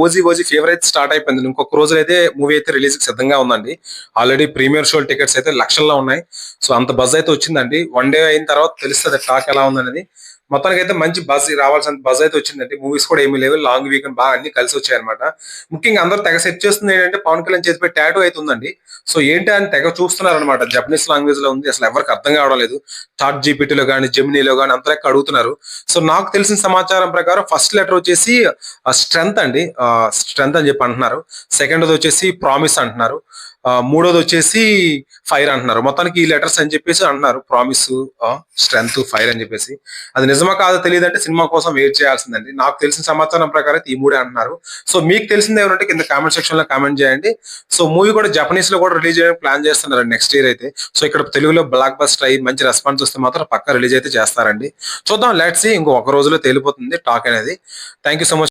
OG OG fever అయితే start అయిపోయింది. ఇంకొక రోజులో అయితే మూవీ అయితే రిలీజ్ కి సిద్ధంగా ఉందండి. ఆల్రెడీ ప్రీమియర్ షో టికెట్స్ అయితే లక్షల్లో ఉన్నాయి. సో అంత బజ్ అయితే వచ్చిందండి. వన్ డే అయిన తర్వాత తెలుస్తుంది టాక్ ఎలా ఉందనేది. మొత్తానికి అయితే మంచి బజ్ రావాల్సిన బజ్ అయితే వచ్చిందండి. మూవీస్ కూడా ఏమీ లేవు. లాంగ్ వీకెండ్ బాగా అన్ని కలిసి వచ్చాయి అనమాట. ముఖ్యంగా అందరూ తెగ సెట్ చేస్తుంది ఏంటంటే పవన్ కళ్యాణ్ చేతిపై టాటూ అయితే ఉందండి. సో ఏంటి అని తెగ చూస్తున్నారు అనమాట. జపనీస్ లాంగ్వేజ్ లో ఉంది. అసలు ఎవరికి అర్థం కావడం లేదు. చాట్ జీపీటీలో కానీ జెమినీలో కానీ అంత లెక్క అడుగుతున్నారు. సో నాకు తెలిసిన సమాచారం ప్రకారం ఫస్ట్ లెటర్ వచ్చేసి స్ట్రెంత్ అండి. స్ట్రెంత్ అని చెప్పి అంటున్నారు. సెకండ్ వచ్చేసి ప్రామిస్ అంటున్నారు. మూడోది వచ్చేసి ఫైర్ అంటున్నారు. మొత్తానికి ఈ లెటర్స్ అని చెప్పేసి అంటున్నారు. ప్రామిస్, స్ట్రెంత్, ఫైర్ అని చెప్పేసి. అది నిజమా కాదో తెలియదంటే సినిమా కోసం వెయిట్ చేయాల్సిందండి. నాకు తెలిసిన సమాచారం ప్రకారం అయితే ఈ మూడే అంటున్నారు. సో మీకు తెలిసింది ఎవరంటే కింద కామెంట్ సెక్షన్ లో కామెంట్ చేయండి. సో మూవీ కూడా జపనీస్ లో కూడా రిలీజ్ చేయడానికి ప్లాన్ చేస్తున్నారు నెక్స్ట్ ఇయర్ అయితే. సో ఇక్కడ తెలుగులో బ్లాక్ బస్టర్ అయ్యి మంచి రెస్పాన్స్ వస్తే మాత్రం పక్కా రిలీజ్ అయితే చేస్తారండి. చూద్దాం, లెట్స్ సీ. ఇంకో ఒక రోజులో తేలిపోతుంది టాక్ అనేది. Thank you so much.